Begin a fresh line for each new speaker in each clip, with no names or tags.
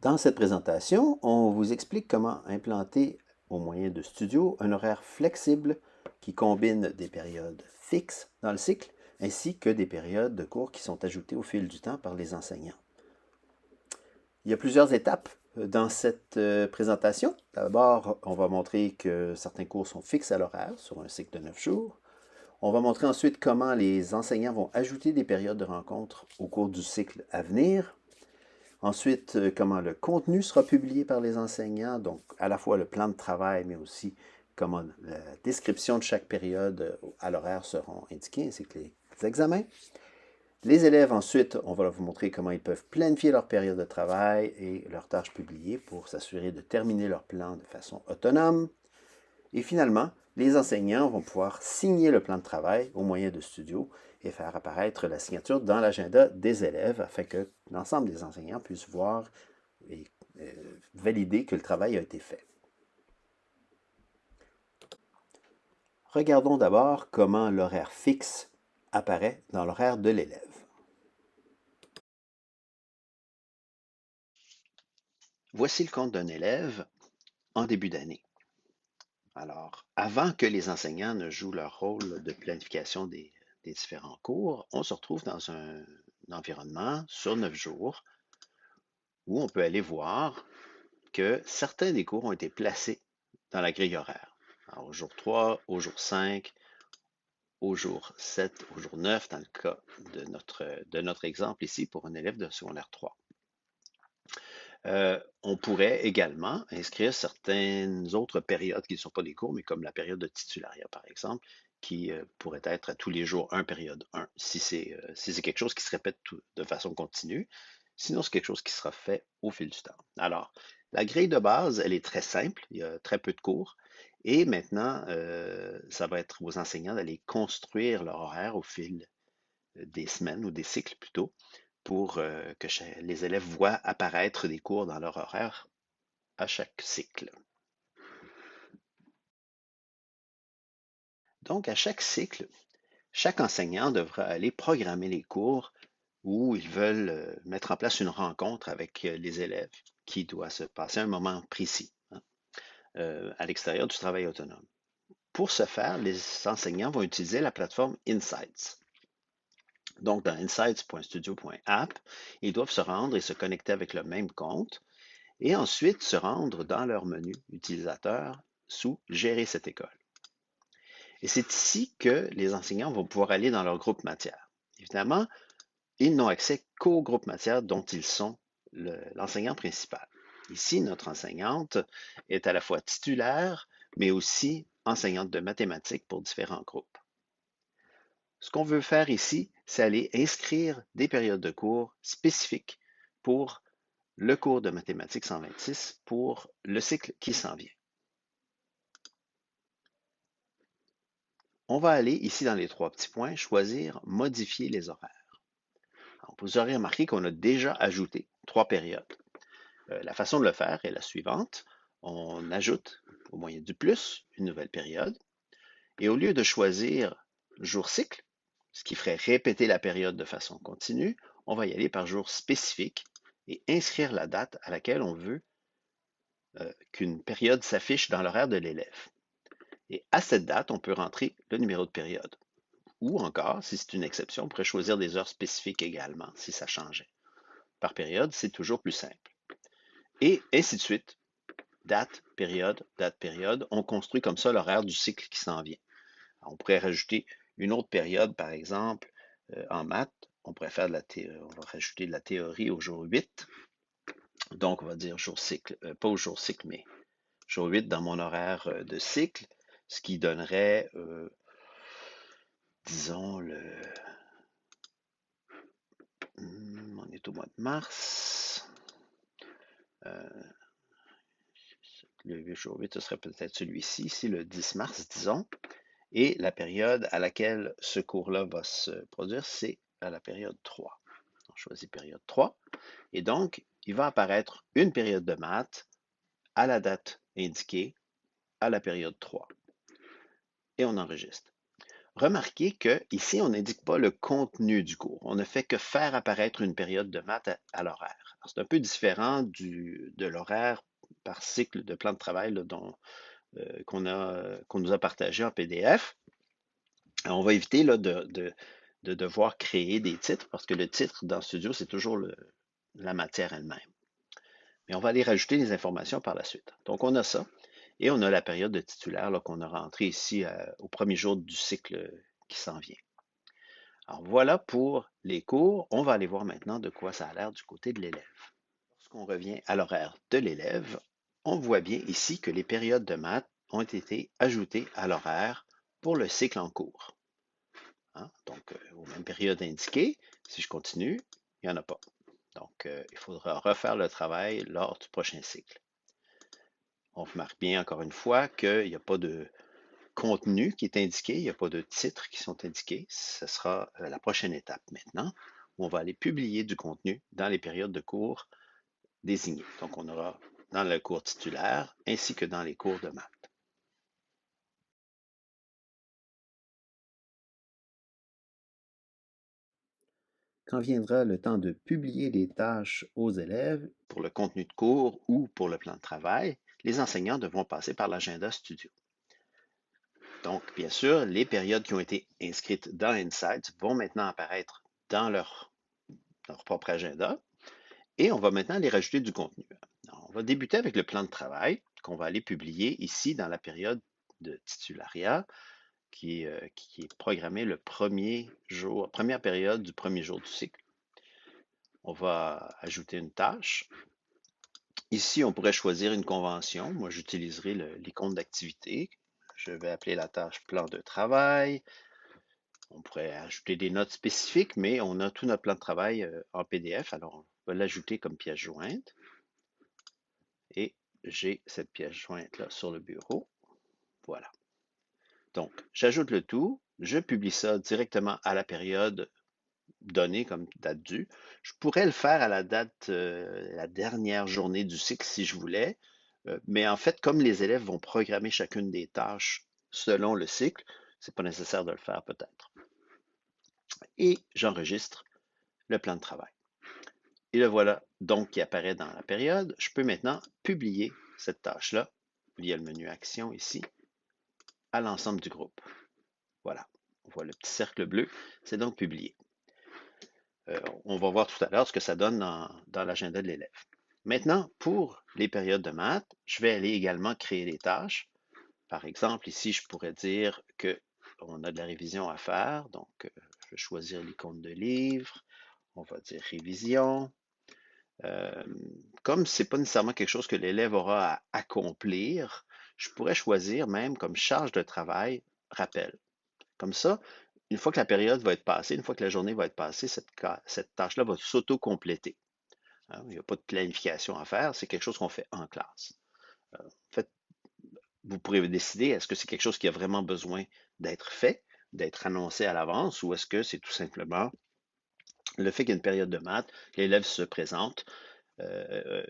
Dans cette présentation, on vous explique comment implanter au moyen de Studio un horaire flexible qui combine des périodes fixes dans le cycle ainsi que des périodes de cours qui sont ajoutées au fil du temps par les enseignants. Il y a plusieurs étapes dans cette présentation. D'abord, on va montrer que certains cours sont fixes à l'horaire sur un cycle de 9 jours. On va montrer ensuite comment les enseignants vont ajouter des périodes de rencontres au cours du cycle à venir. Ensuite, comment le contenu sera publié par les enseignants, donc à la fois le plan de travail, mais aussi comment la description de chaque période à l'horaire seront indiquées, ainsi que les examens. Les élèves, ensuite, on va vous montrer comment ils peuvent planifier leur période de travail et leurs tâches publiées pour s'assurer de terminer leur plan de façon autonome. Et finalement, les enseignants vont pouvoir signer le plan de travail au moyen de Studio et faire apparaître la signature dans l'agenda des élèves afin que l'ensemble des enseignants puissent voir et valider que le travail a été fait. Regardons d'abord comment l'horaire fixe apparaît dans l'horaire de l'élève. Voici le compte d'un élève en début d'année. Alors, avant que les enseignants ne jouent leur rôle de planification des différents cours, on se retrouve dans un environnement sur 9 jours où on peut aller voir que certains des cours ont été placés dans la grille horaire. Alors, au jour 3, au jour 5, au jour 7, au jour 9, dans le cas de notre exemple ici pour un élève de secondaire 3. On pourrait également inscrire certaines autres périodes qui ne sont pas des cours, mais comme la période de titulariat, par exemple, qui pourrait être à tous les jours un période 1, si c'est quelque chose qui se répète de façon continue. Sinon, c'est quelque chose qui sera fait au fil du temps. Alors, la grille de base, elle est très simple, il y a très peu de cours. Et maintenant, ça va être aux enseignants d'aller construire leur horaire au fil des semaines ou des cycles plutôt, pour que les élèves voient apparaître des cours dans leur horaire à chaque cycle. Donc, à chaque cycle, chaque enseignant devra aller programmer les cours où ils veulent mettre en place une rencontre avec les élèves qui doit se passer à un moment précis, à l'extérieur du travail autonome. Pour ce faire, les enseignants vont utiliser la plateforme Insights. Donc, dans insights.studio.app, ils doivent se rendre et se connecter avec le même compte et ensuite se rendre dans leur menu utilisateur sous Gérer cette école. Et c'est ici que les enseignants vont pouvoir aller dans leur groupe matière. Évidemment, ils n'ont accès qu'au groupe matière dont ils sont l'enseignant principal. Ici, notre enseignante est à la fois titulaire, mais aussi enseignante de mathématiques pour différents groupes. Ce qu'on veut faire ici, c'est aller inscrire des périodes de cours spécifiques pour le cours de mathématiques 126 pour le cycle qui s'en vient. On va aller ici dans les 3 petits points, choisir Modifier les horaires. Alors, vous aurez remarqué qu'on a déjà ajouté 3 périodes. La façon de le faire est la suivante. On ajoute au moyen du plus une nouvelle période et au lieu de choisir jour cycle, ce qui ferait répéter la période de façon continue, on va y aller par jour spécifique et inscrire la date à laquelle on veut qu'une période s'affiche dans l'horaire de l'élève. Et à cette date, on peut rentrer le numéro de période. Ou encore, si c'est une exception, on pourrait choisir des heures spécifiques également, si ça changeait. Par période, c'est toujours plus simple. Et ainsi de suite, date, période, on construit comme ça l'horaire du cycle qui s'en vient. Alors, on pourrait rajouter une autre période, par exemple, en maths, on pourrait faire on va rajouter de la théorie au jour 8. Donc, on va dire jour cycle, pas au jour cycle, mais jour 8 dans mon horaire de cycle, ce qui donnerait, disons, on est au mois de mars. Le jour 8, ce serait peut-être celui-ci, ici, le 10 mars, disons. Et la période à laquelle ce cours-là va se produire, c'est à la période 3. On choisit période 3. Et donc, il va apparaître une période de maths à la date indiquée à la période 3. Et on enregistre. Remarquez qu'ici, on n'indique pas le contenu du cours. On ne fait que faire apparaître une période de maths à l'horaire. C'est un peu différent de l'horaire par cycle de plan de travail là, qu'on nous a partagé en PDF. Alors, on va éviter là, de devoir créer des titres parce que le titre dans Studio, c'est toujours la matière elle-même. Mais on va aller rajouter les informations par la suite. Donc, on a ça. Et on a la période de titulaire qu'on a rentrée ici au premier jour du cycle qui s'en vient. Alors voilà pour les cours. On va aller voir maintenant de quoi ça a l'air du côté de l'élève. Lorsqu'on revient à l'horaire de l'élève, on voit bien ici que les périodes de maths ont été ajoutées à l'horaire pour le cycle en cours. Hein? Donc, aux mêmes périodes indiquées, si je continue, il n'y en a pas. Donc, il faudra refaire le travail lors du prochain cycle. On remarque bien encore une fois qu'il n'y a pas de contenu qui est indiqué, il n'y a pas de titres qui sont indiqués. Ce sera la prochaine étape maintenant, où on va aller publier du contenu dans les périodes de cours désignées. Donc, on aura dans le cours titulaire ainsi que dans les cours de maths. Quand viendra le temps de publier les tâches aux élèves pour le contenu de cours ou pour le plan de travail, les enseignants devront passer par l'agenda Studio. Donc, bien sûr, les périodes qui ont été inscrites dans Insights vont maintenant apparaître dans leur propre agenda et on va maintenant aller rajouter du contenu. Alors, on va débuter avec le plan de travail qu'on va aller publier ici dans la période de titulariat qui est programmée le premier jour, première période du premier jour du cycle. On va ajouter une tâche. Ici, on pourrait choisir une convention. Moi, j'utiliserai l'icône d'activité. Je vais appeler la tâche plan de travail. On pourrait ajouter des notes spécifiques, mais on a tout notre plan de travail en PDF. Alors, on va l'ajouter comme pièce jointe. Et j'ai cette pièce jointe-là sur le bureau. Voilà. Donc, j'ajoute le tout. Je publie ça directement à la période donnée comme date due. Je pourrais le faire à la date, la dernière journée du cycle si je voulais. Mais en fait, comme les élèves vont programmer chacune des tâches selon le cycle, c'est pas nécessaire de le faire peut-être. Et j'enregistre le plan de travail. Et le voilà donc qui apparaît dans la période. Je peux maintenant publier cette tâche-là via le menu Action ici à l'ensemble du groupe. Voilà, on voit le petit cercle bleu, c'est donc publié. On va voir tout à l'heure ce que ça donne dans l'agenda de l'élève. Maintenant, pour les périodes de maths, je vais aller également créer les tâches. Par exemple, ici, je pourrais dire qu'on a de la révision à faire. Donc, je vais choisir l'icône de livre. On va dire révision. Comme ce n'est pas nécessairement quelque chose que l'élève aura à accomplir, je pourrais choisir même comme charge de travail rappel. Comme ça, une fois que la période va être passée, une fois que la journée va être passée, cette tâche-là va s'auto-compléter. Hein, il n'y a pas de planification à faire, c'est quelque chose qu'on fait en classe. En fait, vous pourrez décider, est-ce que c'est quelque chose qui a vraiment besoin d'être fait, d'être annoncé à l'avance, ou est-ce que c'est tout simplement le fait qu'il y a une période de maths, l'élève se présente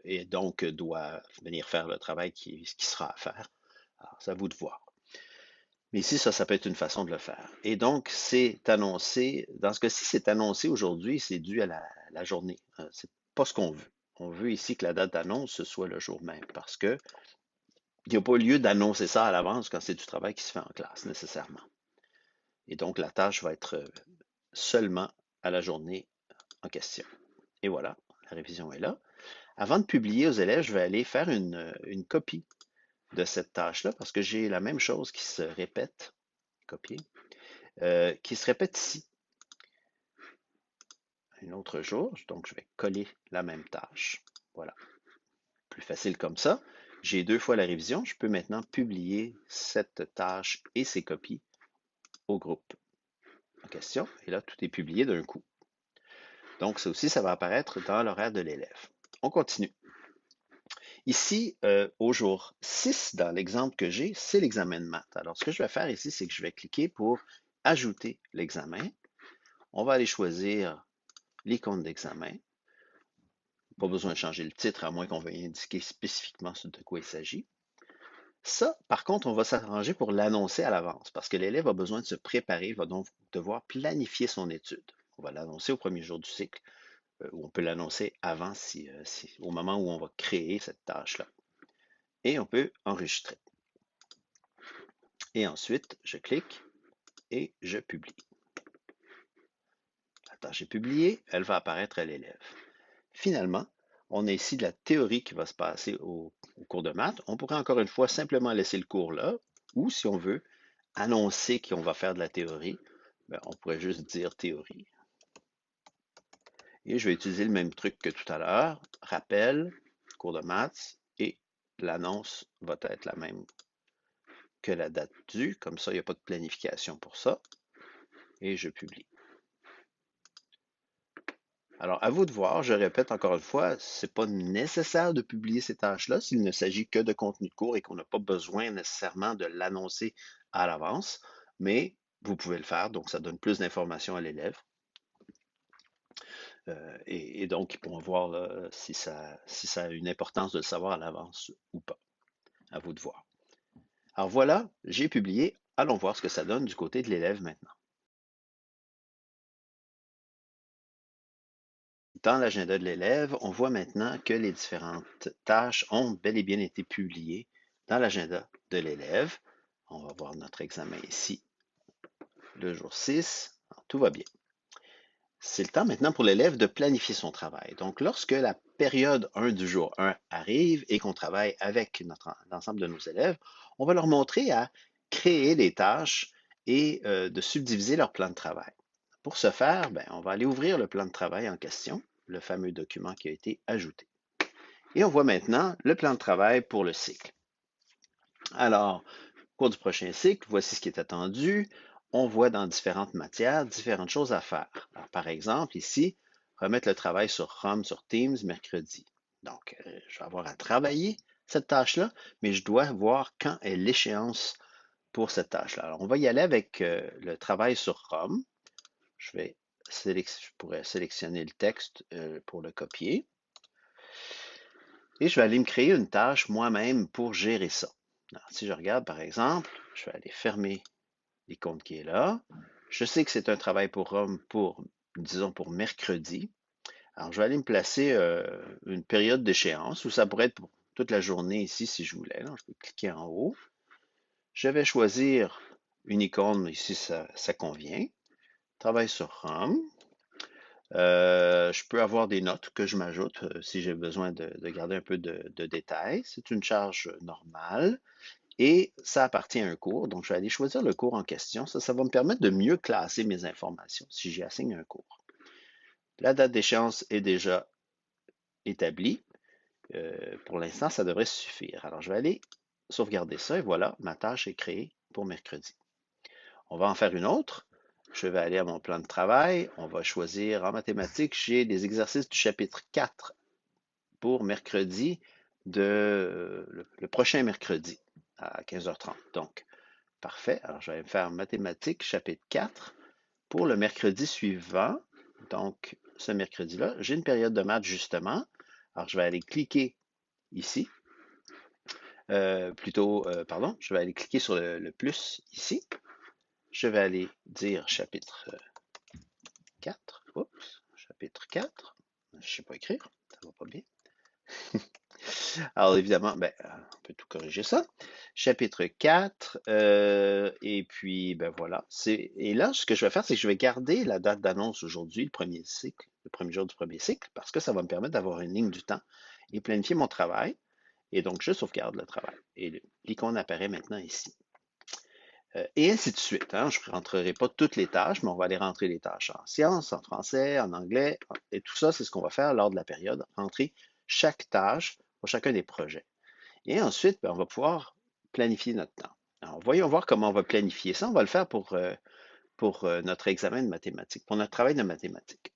et donc doit venir faire le travail qui sera à faire. Alors, c'est à vous de voir. Mais ici, ça peut être une façon de le faire. Et donc, c'est annoncé, dans ce cas-ci, c'est annoncé aujourd'hui, c'est dû à la journée. C'est pas ce qu'on veut. On veut ici que la date d'annonce, ce soit le jour même, parce que il n'y a pas lieu d'annoncer ça à l'avance quand c'est du travail qui se fait en classe, nécessairement. Et donc, la tâche va être seulement à la journée en question. Et voilà, la révision est là. Avant de publier aux élèves, je vais aller faire une copie de cette tâche-là parce que j'ai la même chose qui se répète, copier, qui se répète ici. Un autre jour, donc je vais coller la même tâche. Voilà, plus facile comme ça. J'ai 2 fois la révision. Je peux maintenant publier cette tâche et ses copies au groupe en question. Et là, tout est publié d'un coup. Donc, ça aussi, ça va apparaître dans l'horaire de l'élève. On continue. Ici, au jour 6, dans l'exemple que j'ai, c'est l'examen de maths. Alors, ce que je vais faire ici, c'est que je vais cliquer pour ajouter l'examen. On va aller choisir l'icône d'examen. Pas besoin de changer le titre, à moins qu'on veuille indiquer spécifiquement de quoi il s'agit. Ça, par contre, on va s'arranger pour l'annoncer à l'avance, parce que l'élève a besoin de se préparer, va donc devoir planifier son étude. On va l'annoncer au premier jour du cycle. ou on peut l'annoncer avant au moment où on va créer cette tâche-là. Et on peut enregistrer. Et ensuite, je clique et je publie. La tâche est publiée, elle va apparaître à l'élève. Finalement, on a ici de la théorie qui va se passer au cours de maths. On pourrait encore une fois simplement laisser le cours là, ou si on veut annoncer qu'on va faire de la théorie, on pourrait juste dire théorie. Et je vais utiliser le même truc que tout à l'heure, rappel, cours de maths, et l'annonce va être la même que la date due, comme ça il n'y a pas de planification pour ça, et je publie. Alors, à vous de voir, je répète encore une fois, ce n'est pas nécessaire de publier ces tâches-là s'il ne s'agit que de contenu de cours et qu'on n'a pas besoin nécessairement de l'annoncer à l'avance, mais vous pouvez le faire, donc ça donne plus d'informations à l'élève. Et donc, ils pourront voir là, si ça a une importance de le savoir à l'avance ou pas. À vous de voir. Alors voilà, j'ai publié. Allons voir ce que ça donne du côté de l'élève maintenant. Dans l'agenda de l'élève, on voit maintenant que les différentes tâches ont bel et bien été publiées dans l'agenda de l'élève. On va voir notre examen ici, le jour 6. Alors, tout va bien. C'est le temps maintenant pour l'élève de planifier son travail. Donc, lorsque la période 1 du jour 1 arrive et qu'on travaille avec l'ensemble de nos élèves, on va leur montrer à créer des tâches et de subdiviser leur plan de travail. Pour ce faire, on va aller ouvrir le plan de travail en question, le fameux document qui a été ajouté. Et on voit maintenant le plan de travail pour le cycle. Alors, au cours du prochain cycle, voici ce qui est attendu. On voit dans différentes matières différentes choses à faire. Alors, par exemple, ici, remettre le travail sur Chrome, sur Teams, mercredi. Donc, je vais avoir à travailler cette tâche-là, mais je dois voir quand est l'échéance pour cette tâche-là. Alors, on va y aller avec le travail sur Chrome. Je pourrais sélectionner le texte pour le copier. Et je vais aller me créer une tâche moi-même pour gérer ça. Alors, si je regarde, par exemple, je vais aller fermer l'icône qui est là. Je sais que c'est un travail pour homme disons, pour mercredi. Alors, je vais aller me placer une période d'échéance où ça pourrait être pour toute la journée ici si je voulais. Donc, je peux cliquer en haut. Je vais choisir une icône, ici ça convient. Travail sur Chrome. Je peux avoir des notes que je m'ajoute si j'ai besoin de garder un peu de détails. C'est une charge normale et ça appartient à un cours. Donc, je vais aller choisir le cours en question. Ça va me permettre de mieux classer mes informations si j'y assigne un cours. La date d'échéance est déjà établie. Pour l'instant, ça devrait suffire. Alors, je vais aller sauvegarder ça et voilà, ma tâche est créée pour mercredi. On va en faire une autre. Je vais aller à mon plan de travail. On va choisir en mathématiques, j'ai des exercices du chapitre 4 pour mercredi, le prochain mercredi à 15h30. Donc, parfait. Alors, je vais me faire mathématiques, chapitre 4 pour le mercredi suivant. Donc, ce mercredi-là, j'ai une période de maths justement. Alors, je vais aller cliquer ici. Je vais aller cliquer sur le plus ici. Je vais aller dire chapitre 4. Oups, chapitre 4. Je ne sais pas écrire, ça va pas bien. Alors évidemment, on peut tout corriger ça. Chapitre 4, et puis voilà. Et là, ce que je vais faire, c'est que je vais garder la date d'annonce aujourd'hui, le premier jour du premier cycle, parce que ça va me permettre d'avoir une ligne du temps et planifier mon travail. Et donc, je sauvegarde le travail. Et l'icône apparaît maintenant ici. Et ainsi de suite. Hein. Je ne rentrerai pas toutes les tâches, mais on va aller rentrer les tâches en sciences, en français, en anglais. Et tout ça, c'est ce qu'on va faire lors de la période. Rentrer chaque tâche pour chacun des projets. Et ensuite, on va pouvoir planifier notre temps. Alors, voyons voir comment on va planifier ça. On va le faire pour notre examen de mathématiques, pour notre travail de mathématiques.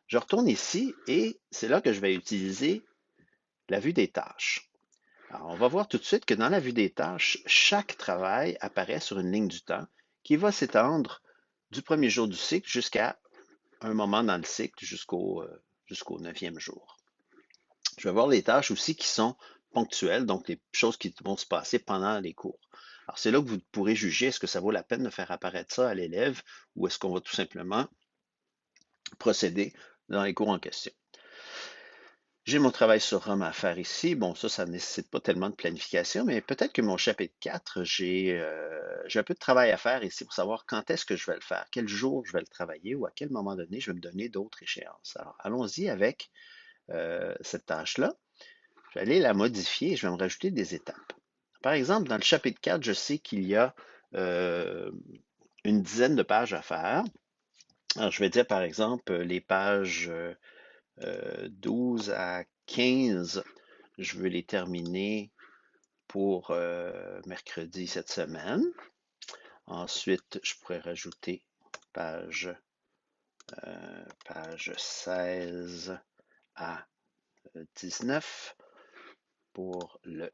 Je retourne ici et c'est là que je vais utiliser la vue des tâches. Alors, on va voir tout de suite que dans la vue des tâches, chaque travail apparaît sur une ligne du temps qui va s'étendre du premier jour du cycle jusqu'à un moment dans le cycle, jusqu'au 9e jour. Je vais voir les tâches aussi qui sont ponctuelles, donc les choses qui vont se passer pendant les cours. Alors, c'est là que vous pourrez juger est-ce que ça vaut la peine de faire apparaître ça à l'élève ou est-ce qu'on va tout simplement procéder dans les cours en question. J'ai mon travail sur Rome à faire ici. Bon, ça ne nécessite pas tellement de planification, mais peut-être que mon chapitre 4, j'ai un peu de travail à faire ici pour savoir quand est-ce que je vais le faire, quel jour je vais le travailler ou à quel moment donné je vais me donner d'autres échéances. Alors, allons-y avec cette tâche-là. Je vais aller la modifier et je vais me rajouter des étapes. Par exemple, dans le chapitre 4, je sais qu'il y a une dizaine de pages à faire. Alors, je vais dire, par exemple, les pages 12 à 15, je veux les terminer pour mercredi cette semaine. Ensuite, je pourrais rajouter page, page 16 à 19 pour le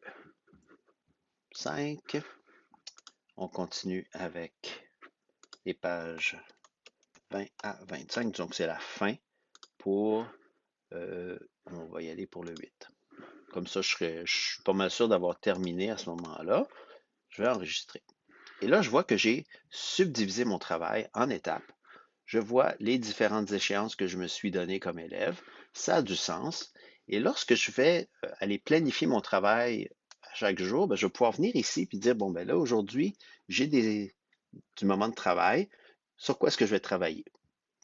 5. On continue avec les pages 20 à 25, donc c'est la fin pour, on va y aller pour le 8. Comme ça, je suis pas mal sûr d'avoir terminé à ce moment-là. Je vais enregistrer. Et là, je vois que j'ai subdivisé mon travail en étapes. Je vois les différentes échéances que je me suis données comme élève. Ça a du sens. Et lorsque je vais aller planifier mon travail à chaque jour, ben, je vais pouvoir venir ici et dire, bon, ben là, aujourd'hui, j'ai du moment de travail. Sur quoi est-ce que je vais travailler?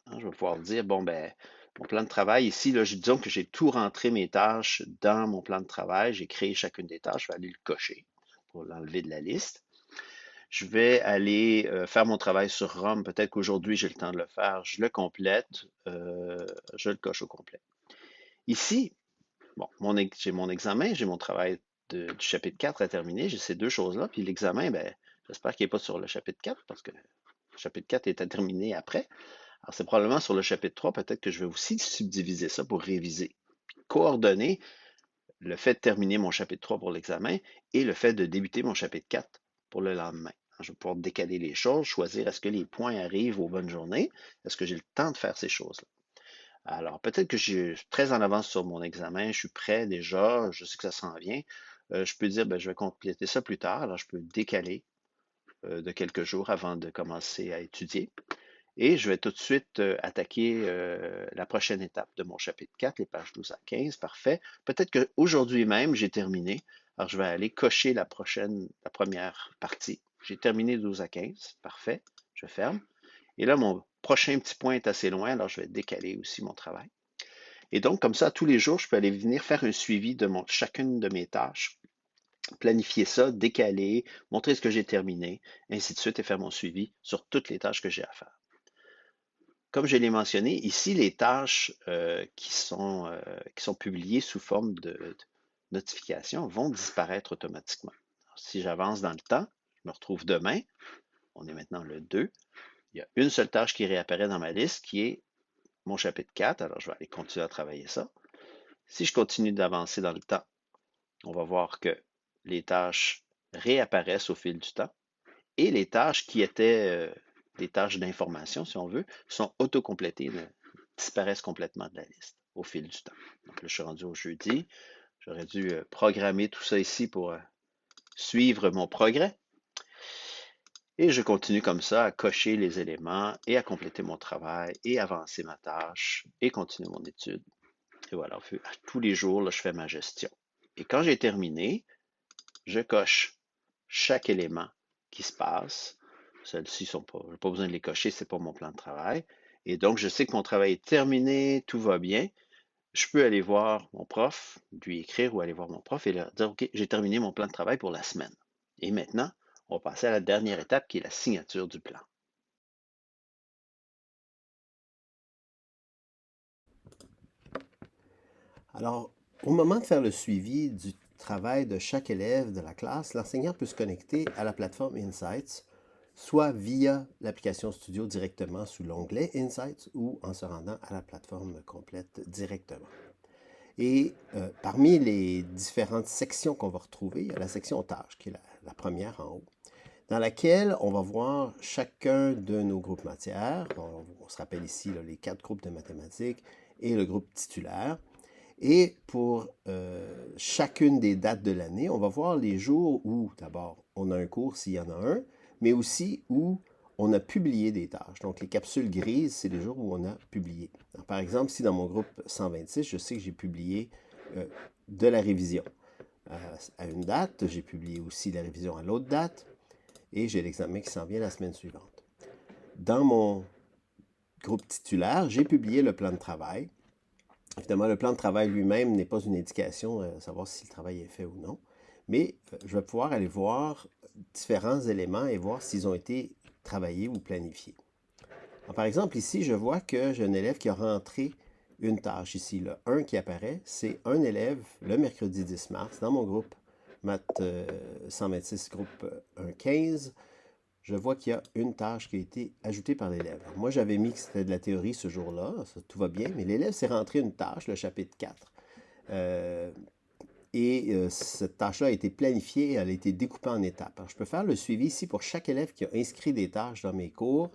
Hein, je vais pouvoir dire, bon, ben, mon plan de travail ici, là, disons que j'ai tout rentré mes tâches dans mon plan de travail. J'ai créé chacune des tâches. Je vais aller le cocher pour l'enlever de la liste. Je vais aller faire mon travail sur Rome. Peut-être qu'aujourd'hui, j'ai le temps de le faire. Je le complète. Je le coche au complet. Ici, bon, j'ai mon examen, j'ai mon travail du chapitre 4 à terminer. J'ai ces deux choses-là. Puis l'examen, ben, j'espère qu'il n'est pas sur le chapitre 4 parce que le chapitre 4 est à terminer après. Alors, c'est probablement sur le chapitre 3. Peut-être que je vais aussi subdiviser ça pour réviser. Puis coordonner le fait de terminer mon chapitre 3 pour l'examen et le fait de débuter mon chapitre 4 pour le lendemain. Je vais pouvoir décaler les choses, choisir est-ce que les points arrivent aux bonnes journées, est-ce que j'ai le temps de faire ces choses-là. Alors, peut-être que je suis très en avance sur mon examen, je suis prêt déjà, je sais que ça s'en vient. Je peux dire, ben, je vais compléter ça plus tard, alors je peux décaler de quelques jours avant de commencer à étudier. Et je vais tout de suite attaquer la prochaine étape de mon chapitre 4, les pages 12 à 15. Parfait. Peut-être qu'aujourd'hui même, j'ai terminé. Alors, je vais aller cocher la première partie. J'ai terminé 12 à 15. Parfait. Je ferme. Et là, mon prochain petit point est assez loin, alors je vais décaler aussi mon travail. Et donc, comme ça, tous les jours, je peux aller venir faire un suivi de chacune de mes tâches, planifier ça, décaler, montrer ce que j'ai terminé, ainsi de suite, et faire mon suivi sur toutes les tâches que j'ai à faire. Comme je l'ai mentionné, ici, les tâches qui sont publiées sous forme de notification vont disparaître automatiquement. Alors, si j'avance dans le temps, je me retrouve demain, on est maintenant le 2, il y a une seule tâche qui réapparaît dans ma liste qui est mon chapitre 4, alors je vais aller continuer à travailler ça. Si je continue d'avancer dans le temps, on va voir que les tâches réapparaissent au fil du temps et les tâches qui étaient des tâches d'information, si on veut, sont autocomplétées, disparaissent complètement de la liste au fil du temps. Donc là, je suis rendu au jeudi. J'aurais dû programmer tout ça ici pour suivre mon progrès. Et je continue comme ça à cocher les éléments et à compléter mon travail et avancer ma tâche et continuer mon étude. Et voilà, tous les jours, là, je fais ma gestion. Et quand j'ai terminé, je coche chaque élément qui se passe. Celles-ci sont pas, je n'ai pas besoin de les cocher, c'est pas mon plan de travail. Et donc, je sais que mon travail est terminé, tout va bien. Je peux aller voir mon prof, lui écrire ou aller voir mon prof et leur dire, OK, j'ai terminé mon plan de travail pour la semaine. Et maintenant, on va passer à la dernière étape qui est la signature du plan.
Alors, au moment de faire le suivi du travail de chaque élève de la classe, l'enseignant peut se connecter à la plateforme Insights, soit via l'application Studio directement sous l'onglet Insights ou en se rendant à la plateforme complète directement. Et parmi les différentes sections qu'on va retrouver, il y a la section tâches, qui est la première en haut, dans laquelle on va voir chacun de nos groupes matières. On se rappelle ici là, les 4 groupes de mathématiques et le groupe titulaire. Et pour chacune des dates de l'année, on va voir les jours où, d'abord, on a un cours s'il y en a un, mais aussi où on a publié des tâches. Donc, les capsules grises, c'est les jours où on a publié. Alors, par exemple, si dans mon groupe 126, je sais que j'ai publié de la révision à une date, j'ai publié aussi la révision à l'autre date, et j'ai l'examen qui s'en vient la semaine suivante. Dans mon groupe titulaire, j'ai publié le plan de travail. Évidemment, le plan de travail lui-même n'est pas une indication à savoir si le travail est fait ou non, mais je vais pouvoir aller voir différents éléments et voir s'ils ont été travaillés ou planifiés. Alors, par exemple, ici, je vois que j'ai un élève qui a rentré une tâche ici. Le 1 qui apparaît, c'est un élève le mercredi 10 mars dans mon groupe Math 126, groupe 1.15. Je vois qu'il y a une tâche qui a été ajoutée par l'élève. Moi, j'avais mis que c'était de la théorie ce jour-là, tout va bien, mais l'élève s'est rentré une tâche, le chapitre 4. Cette tâche-là a été planifiée, elle a été découpée en étapes. Alors, je peux faire le suivi ici pour chaque élève qui a inscrit des tâches dans mes cours,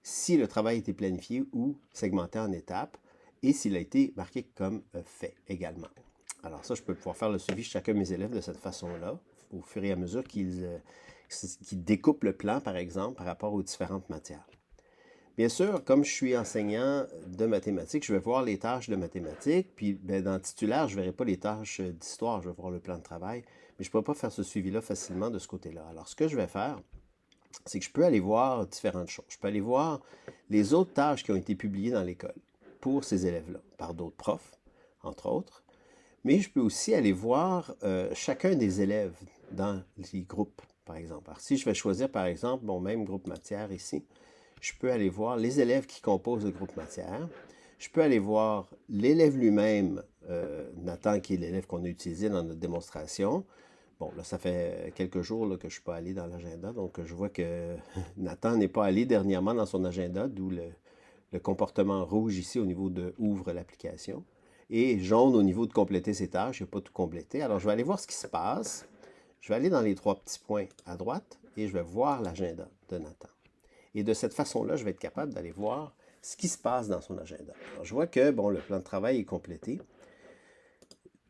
si le travail a été planifié ou segmenté en étapes, et s'il a été marqué comme fait également. Alors ça, je peux pouvoir faire le suivi de chacun de mes élèves de cette façon-là, au fur et à mesure qu'ils découpent le plan, par exemple, par rapport aux différentes matières. Bien sûr, comme je suis enseignant de mathématiques, je vais voir les tâches de mathématiques, puis dans le titulaire, je ne verrai pas les tâches d'histoire, je vais voir le plan de travail, mais je ne pourrai pas faire ce suivi-là facilement de ce côté-là. Alors, ce que je vais faire, c'est que je peux aller voir différentes choses. Je peux aller voir les autres tâches qui ont été publiées dans l'école pour ces élèves-là, par d'autres profs, entre autres, mais je peux aussi aller voir chacun des élèves dans les groupes, par exemple. Alors, si je vais choisir, par exemple, mon même groupe matière ici, je peux aller voir les élèves qui composent le groupe matière. Je peux aller voir l'élève lui-même, Nathan, qui est l'élève qu'on a utilisé dans notre démonstration. Bon, là, ça fait quelques jours là, que je ne suis pas allé dans l'agenda, donc je vois que Nathan n'est pas allé dernièrement dans son agenda, d'où le comportement rouge ici au niveau de « Ouvre l'application » et jaune au niveau de compléter ses tâches. Il n'a pas tout complété. Alors, je vais aller voir ce qui se passe. Je vais aller dans les 3 petits points à droite et je vais voir l'agenda de Nathan. Et de cette façon-là, je vais être capable d'aller voir ce qui se passe dans son agenda. Alors, je vois que, bon, le plan de travail est complété.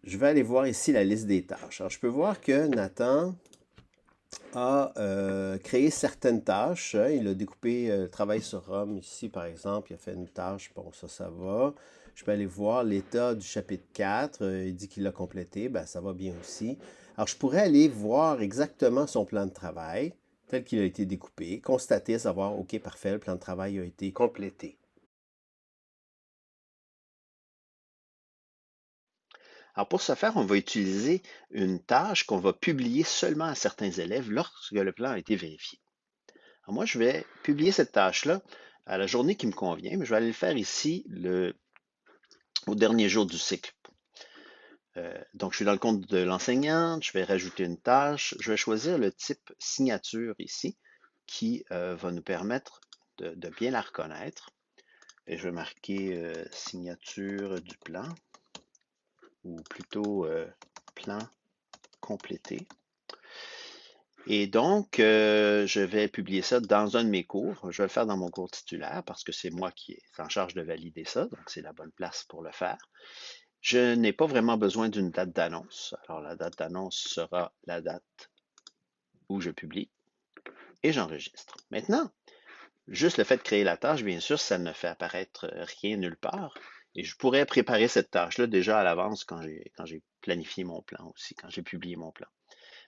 Je vais aller voir ici la liste des tâches. Alors, je peux voir que Nathan a créé certaines tâches. Il a découpé le travail sur Rome ici, par exemple. Il a fait une tâche. Bon, ça va. Je peux aller voir l'état du chapitre 4. Il dit qu'il l'a complété. Ben, ça va bien aussi. Alors, je pourrais aller voir exactement son plan de travail tel qu'il a été découpé, constater, savoir, OK, parfait, le plan de travail a été complété.
Alors pour ce faire, on va utiliser une tâche qu'on va publier seulement à certains élèves lorsque le plan a été vérifié. Alors moi, je vais publier cette tâche-là à la journée qui me convient, mais je vais aller le faire ici au dernier jour du cycle. Donc, je suis dans le compte de l'enseignant, je vais rajouter une tâche, je vais choisir le type signature ici qui va nous permettre de bien la reconnaître. Et je vais marquer signature du plan ou plutôt plan complété. Et donc, je vais publier ça dans un de mes cours. Je vais le faire dans mon cours titulaire parce que c'est moi qui est en charge de valider ça, donc c'est la bonne place pour le faire. Je n'ai pas vraiment besoin d'une date d'annonce. Alors, la date d'annonce sera la date où je publie et j'enregistre. Maintenant, juste le fait de créer la tâche, bien sûr, ça ne fait apparaître rien nulle part. Et je pourrais préparer cette tâche-là déjà à l'avance quand j'ai planifié mon plan aussi, quand j'ai publié mon plan.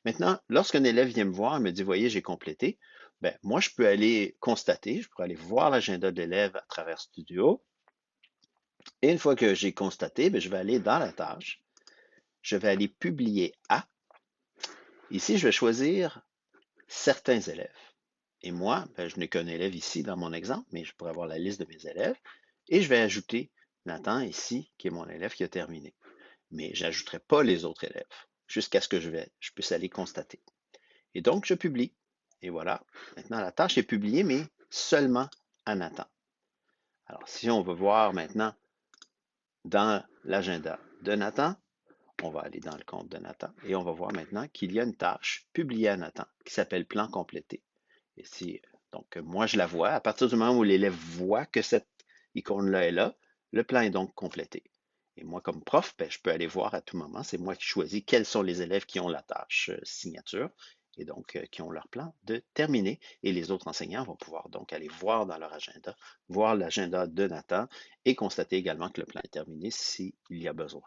Maintenant, lorsqu'un élève vient me voir et me dit, voyez, j'ai complété, ben, moi, je peux aller constater, je pourrais aller voir l'agenda de l'élève à travers Studio. Et une fois que j'ai constaté, ben, je vais aller dans la tâche, je vais aller publier à. Ici, je vais choisir certains élèves. Et moi, ben, je n'ai qu'un élève ici dans mon exemple, mais je pourrais avoir la liste de mes élèves. Et je vais ajouter Nathan ici, qui est mon élève qui a terminé. Mais je n'ajouterai pas les autres élèves jusqu'à ce que je puisse aller constater. Et donc, je publie. Et voilà, maintenant la tâche est publiée, mais seulement à Nathan. Alors, si on veut voir maintenant dans l'agenda de Nathan, on va aller dans le compte de Nathan et on va voir maintenant qu'il y a une tâche publiée à Nathan qui s'appelle plan complété. Et donc, moi, je la vois. À partir du moment où l'élève voit que cette icône-là est là, le plan est donc complété. Et moi, comme prof, ben, je peux aller voir à tout moment. C'est moi qui choisis quels sont les élèves qui ont la tâche signature. et donc qui ont leur plan de terminer. Et les autres enseignants vont pouvoir donc aller voir dans leur agenda, voir l'agenda de Nathan et constater également que le plan est terminé s'il y a besoin.